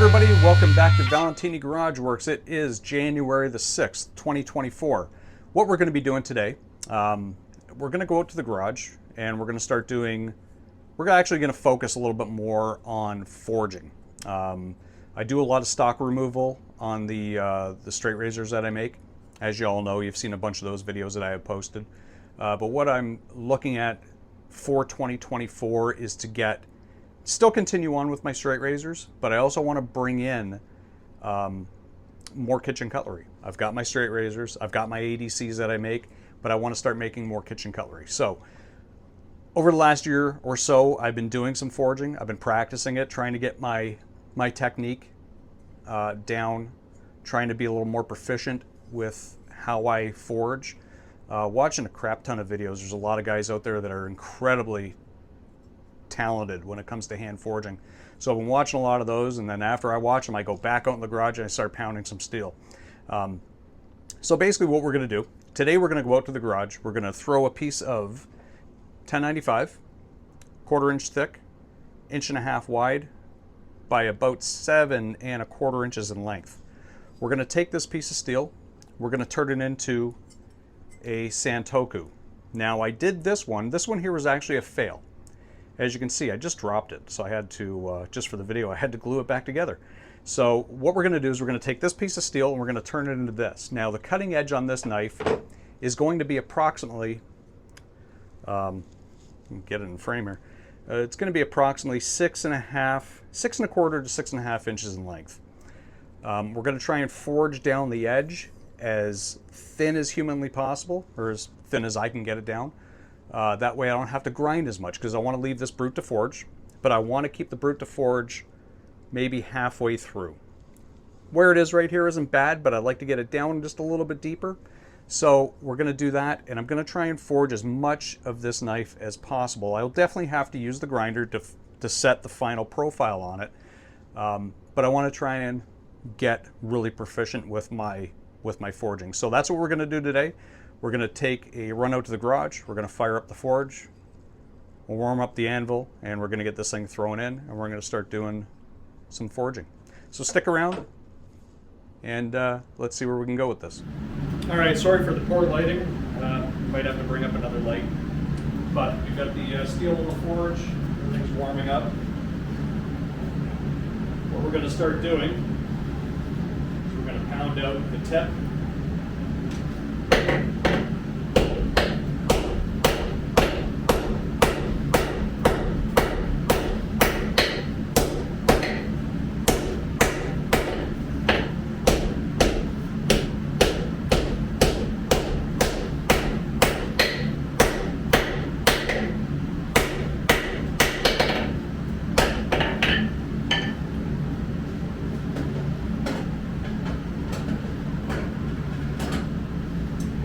everybody, welcome back to Valentini Garage Works. It is January the 6th, 2024. What we're going to be doing today, we're going to go out to the garage and we're going to start doing, we're actually going to focus a little bit more on forging. I do a lot of stock removal on the straight razors that I make. As you all know, you've seen a bunch of those videos that I have posted. But what I'm looking at for 2024 is to still continue on with my straight razors, but I also want to bring in more kitchen cutlery. I've got my straight razors, I've got my ADCs that I make, but I want to start making more kitchen cutlery. So over the last year or so, I've been doing some forging. I've been practicing it, trying to get my technique down, trying to be a little more proficient with how I forge. Watching a crap ton of videos. There's a lot of guys out there that are incredibly talented when it comes to hand forging. So I've been watching a lot of those, and then after I watch them, I go back out in the garage and I start pounding some steel. So basically what we're going to do, today we're going to go out to the garage, we're going to throw a piece of 1095, 1/4 inch thick, 1.5 inches wide, by about 7 1/4 inches in length. We're going to take this piece of steel, we're going to turn it into a Santoku. Now I did this one here was actually a fail. As you can see, I just dropped it, so I had to, just for the video, I had to glue it back together. So what we're going to do is we're going to take this piece of steel and we're going to turn it into this. Now the cutting edge on this knife is going to be approximately, get it in frame here, it's going to be approximately 6.25 to 6.5 inches in length. We're going to try and forge down the edge as thin as humanly possible, or as thin as I can get it down. That way I don't have to grind as much, because I want to leave this brute to forge, but I want to keep the brute to forge maybe halfway through. Where it is right here isn't bad, but I'd like to get it down just a little bit deeper. So we're going to do that, and I'm going to try and forge as much of this knife as possible. I'll definitely have to use the grinder to set the final profile on it, but I want to try and get really proficient with my forging. So that's what we're going to do today. We're going to take a run out to the garage, we're going to fire up the forge, we'll warm up the anvil, and we're going to get this thing thrown in, and we're going to start doing some forging. So stick around, and let's see where we can go with this. Alright, sorry for the poor lighting. Might have to bring up another light. But we've got the steel in the forge, everything's warming up. What we're going to start doing is we're going to pound out the tip.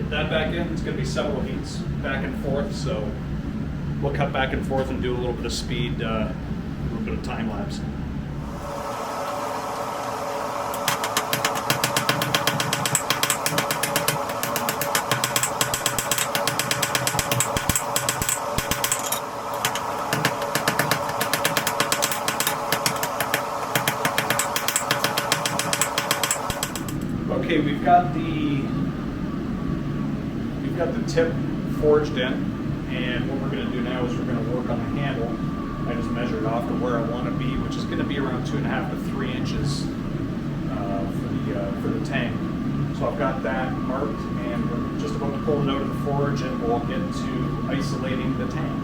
That back in, it's going to be several heats back and forth, so we'll cut back and forth and do a little bit of speed, a little bit of time lapse. Okay, we've got the tip forged in, and what we're going to do now is we're going to work on the handle. I just measured off to where I want to be, which is going to be around 2.5 to 3 inches for the tang. So I've got that marked, and we're just about to pull it out of the forge, and we'll get to isolating the tang.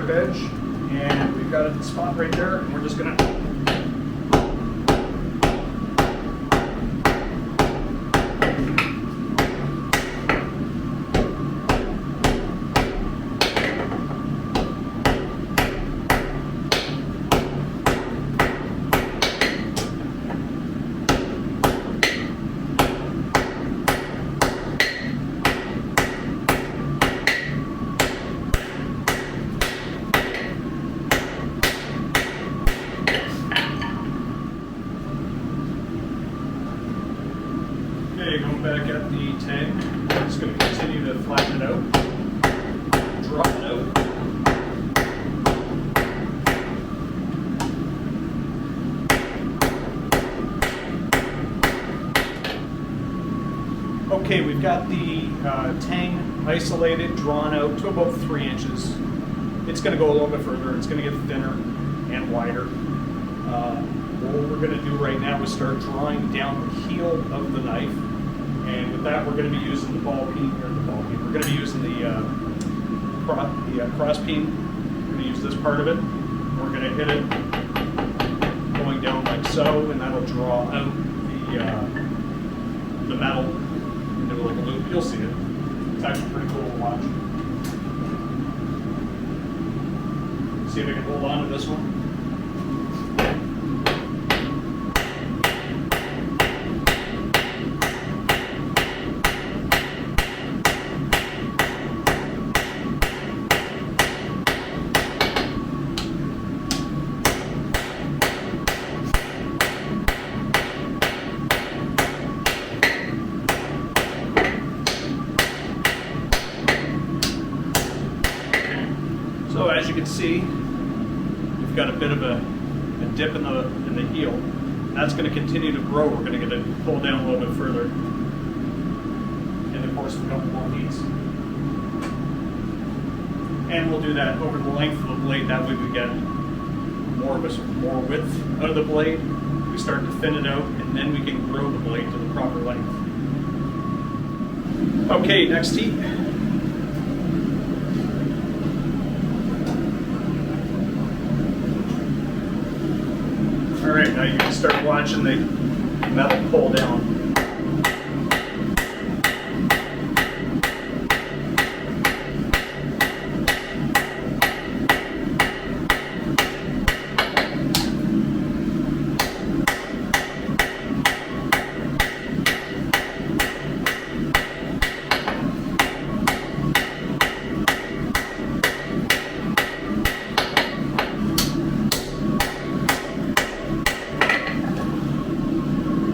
Edge, and we've got a spot right there, and we're just going to back at the tang. We're just going to continue to flatten it out, draw it out. Okay, we've got the tang isolated, drawn out to about 3 inches. It's going to go a little bit further. It's going to get thinner and wider. What we're going to do right now is start drawing down the heel of the knife. And with that, we're going to be using the ball peen, or the ball peen. We're going to be using the cross peen. We're going to use this part of it. We're going to hit it going down like so, and that'll draw out the metal into like a loop. You'll see it. It's actually pretty cool to watch. See if I can hold on to this one. So as you can see, we've got a bit of a dip in the heel. That's going to continue to grow. We're going to get it pulled down a little bit further in the course of a couple more heats. And we'll do that over the length of the blade. That way we get more width out of the blade. We start to thin it out, and then we can grow the blade to the proper length. Okay, next heat. Alright, now you can start watching the metal pull down.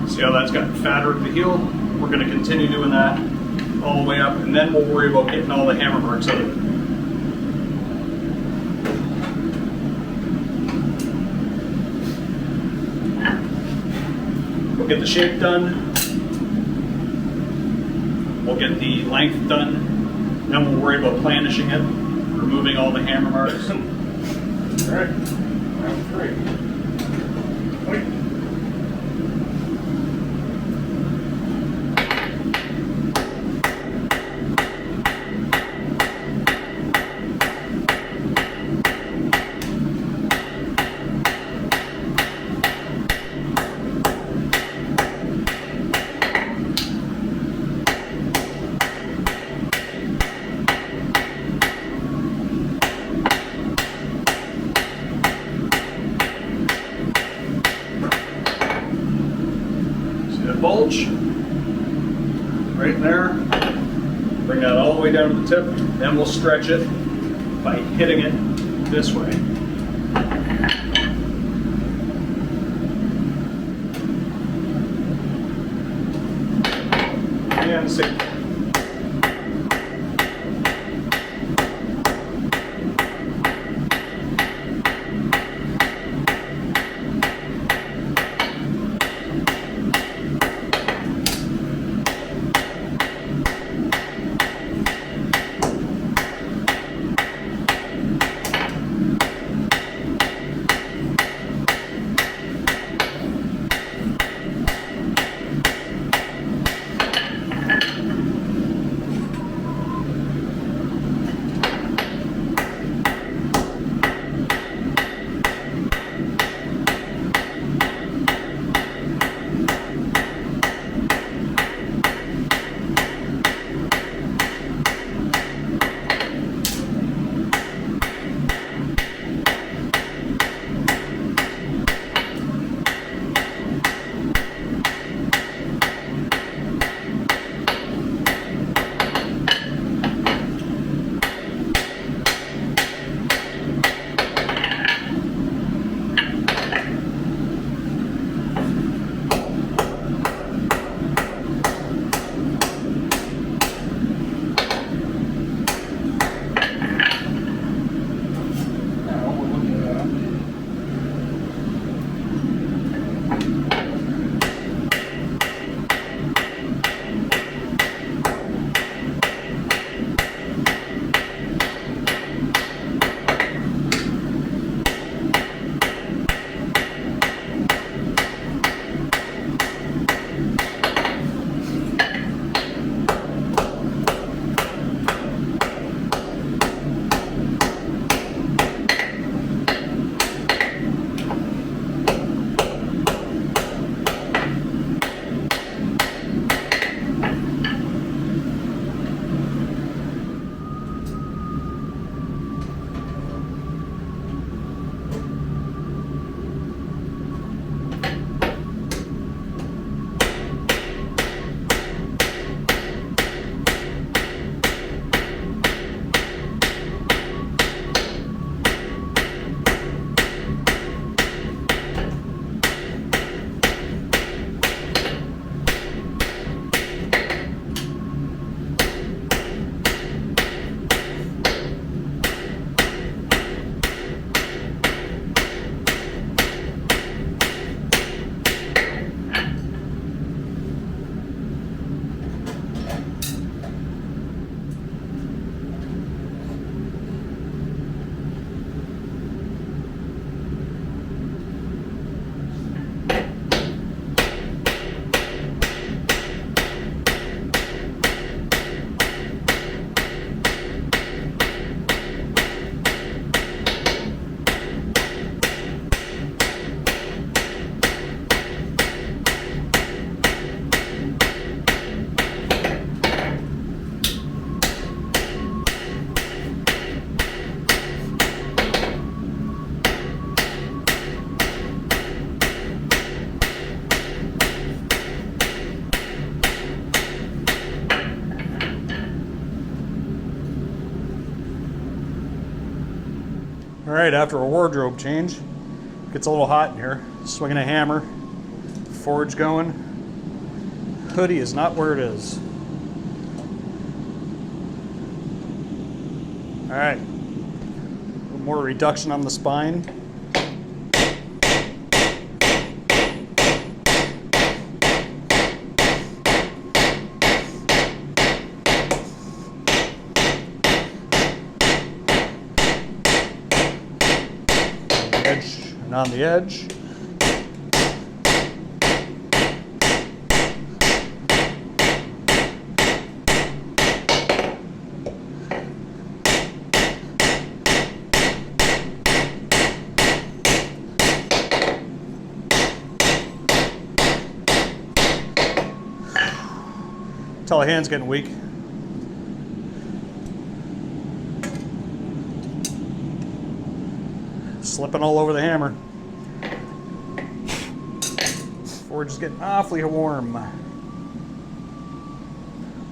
See how that's gotten fatter at the heel? We're going to continue doing that all the way up, and then we'll worry about getting all the hammer marks out of it. We'll get the shape done. We'll get the length done. Then we'll worry about planishing it, removing all the hammer marks. All right, round 3. Wait. Bulge right there. Bring that all the way down to the tip. Then we'll stretch it by hitting it this way. And sink. right, after a wardrobe change, gets a little hot in here. Swinging a hammer, forge going. Hoodie is not where it is. All right, a little more reduction on the spine. On the edge. Tell the hand's getting weak. Slipping all over the hammer. Forge is getting awfully warm.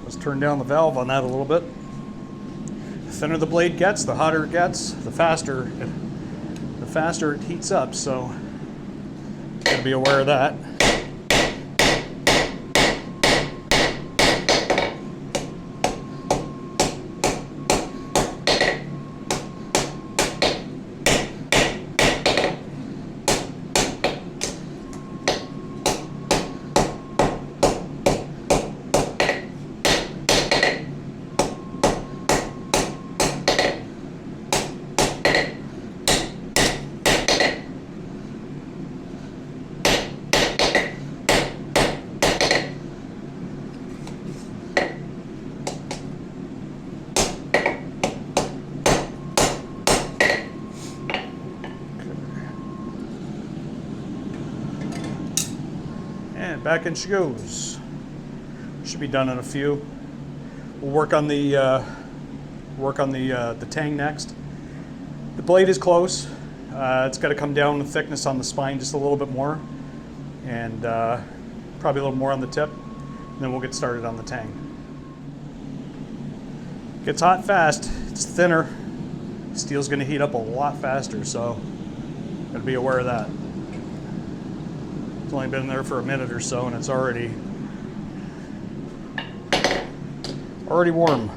Let's turn down the valve on that a little bit. The thinner the blade gets, the hotter it gets, the faster it heats up, so gotta be aware of that. And back in she goes. Should be done in a few. We'll work on the tang next. The blade is close. It's got to come down in thickness on the spine just a little bit more, and probably a little more on the tip. And then we'll get started on the tang. Gets hot fast. It's thinner. Steel's going to heat up a lot faster, so gotta be aware of that. It's only been there for a minute or so, and it's already warm.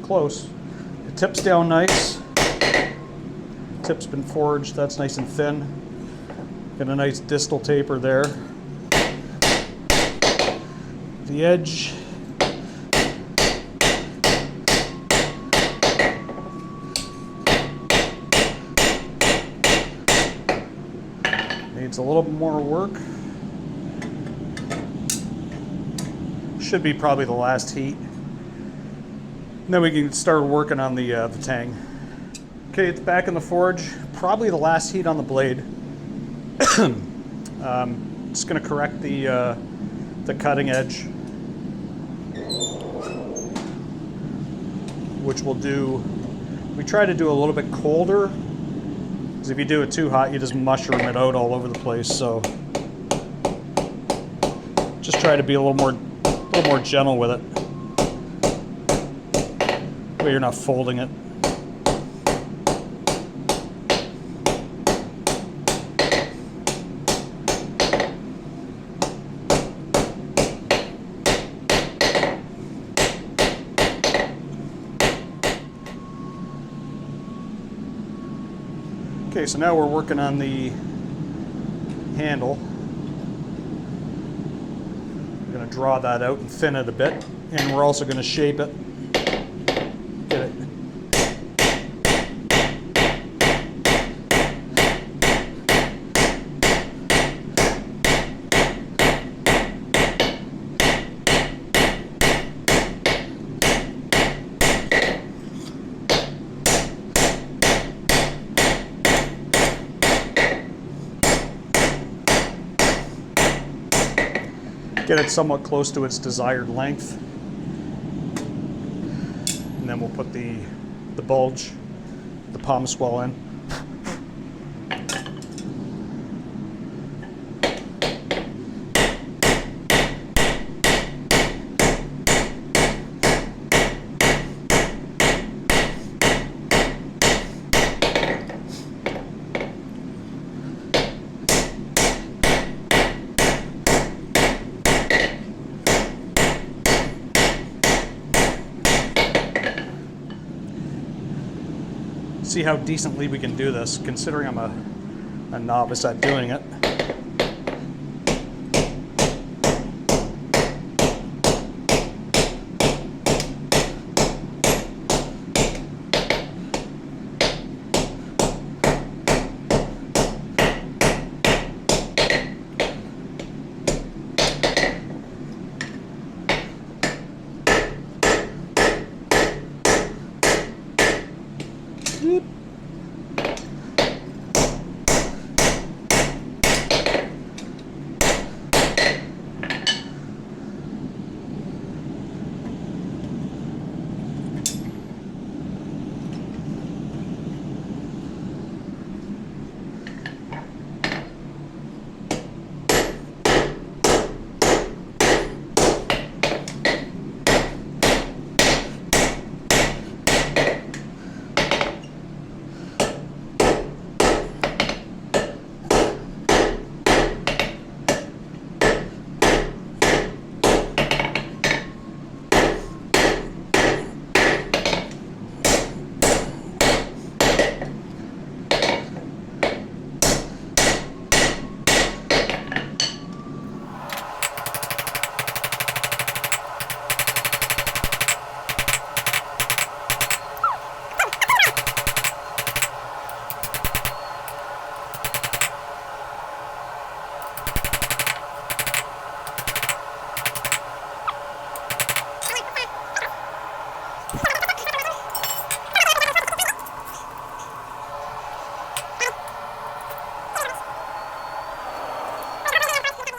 Close. The tip's down nice. Tip's been forged. That's nice and thin. Got a nice distal taper there. The edge. Needs a little bit more work. Should be probably the last heat. And then we can start working on the tang. Okay, it's back in the forge. Probably the last heat on the blade. Just going to correct the cutting edge, which we'll do. We try to do a little bit colder, because if you do it too hot, you just mushroom it out all over the place. So just try to be a little more gentle with it. Way you're not folding it. Okay, so now we're working on the handle. We're going to draw that out and thin it a bit, and we're also going to shape it. Get it. get it somewhat close to its desired length. And then we'll put the bulge, the palm swell in. See how decently we can do this, considering I'm a novice at doing it.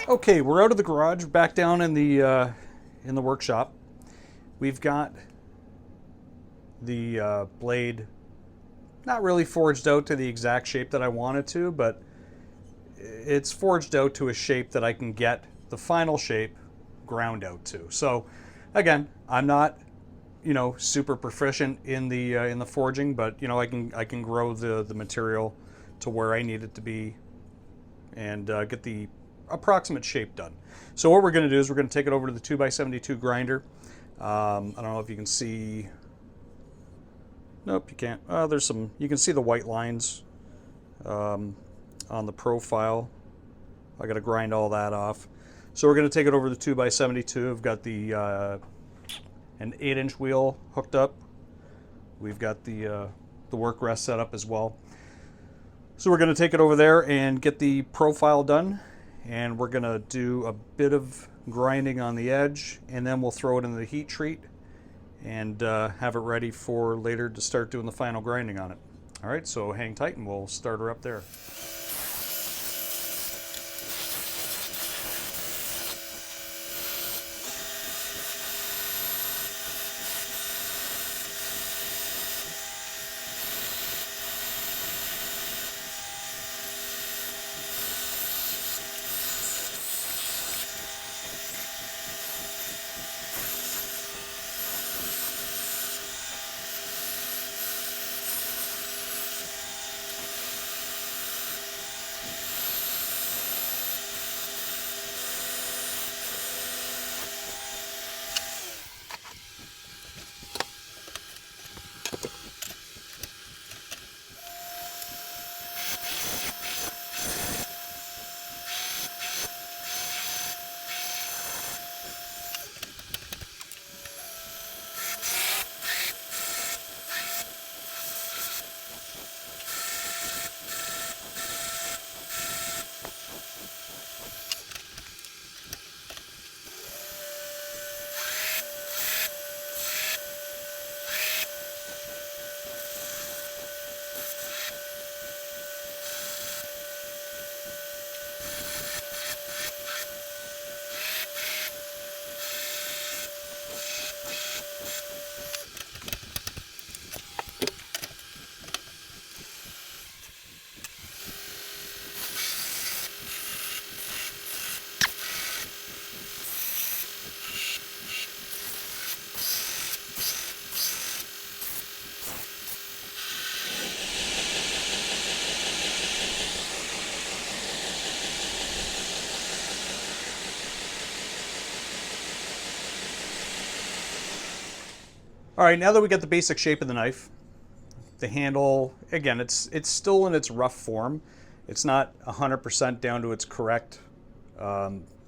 Okay, we're out of the garage, back down in the workshop. We've got the blade not really forged out to the exact shape that I want it to, but it's forged out to a shape that I can get the final shape ground out to. So again, I'm not, you know, super proficient in the forging, but you know, I can grow the material to where I need it to be and get the approximate shape done. So what we're going to do is we're going to take it over to the 2x72 grinder. I don't know if you can see. Nope, you can't. There's some. You can see the white lines on the profile. I got to grind all that off. So we're going to take it over to the 2x72. I've got the an 8-inch wheel hooked up. We've got the work rest set up as well. So we're going to take it over there and get the profile done. And we're going to do a bit of grinding on the edge, and then we'll throw it into the heat treat and have it ready for later to start doing the final grinding on it. All right, so hang tight and we'll start her up there. All right, now that we got the basic shape of the knife, the handle, again, it's still in its rough form. It's not 100% down to its correct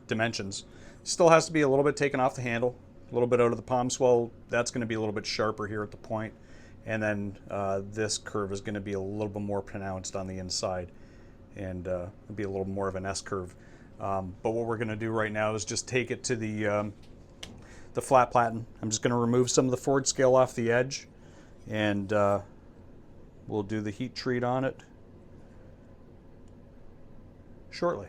dimensions. Still has to be a little bit taken off the handle, a little bit out of the palm swell. That's going to be a little bit sharper here at the point. And then this curve is going to be a little bit more pronounced on the inside, and it'll be a little more of an S curve. But what we're going to do right now is just take it to the flat platen. I'm just going to remove some of the forward scale off the edge, and we'll do the heat treat on it shortly.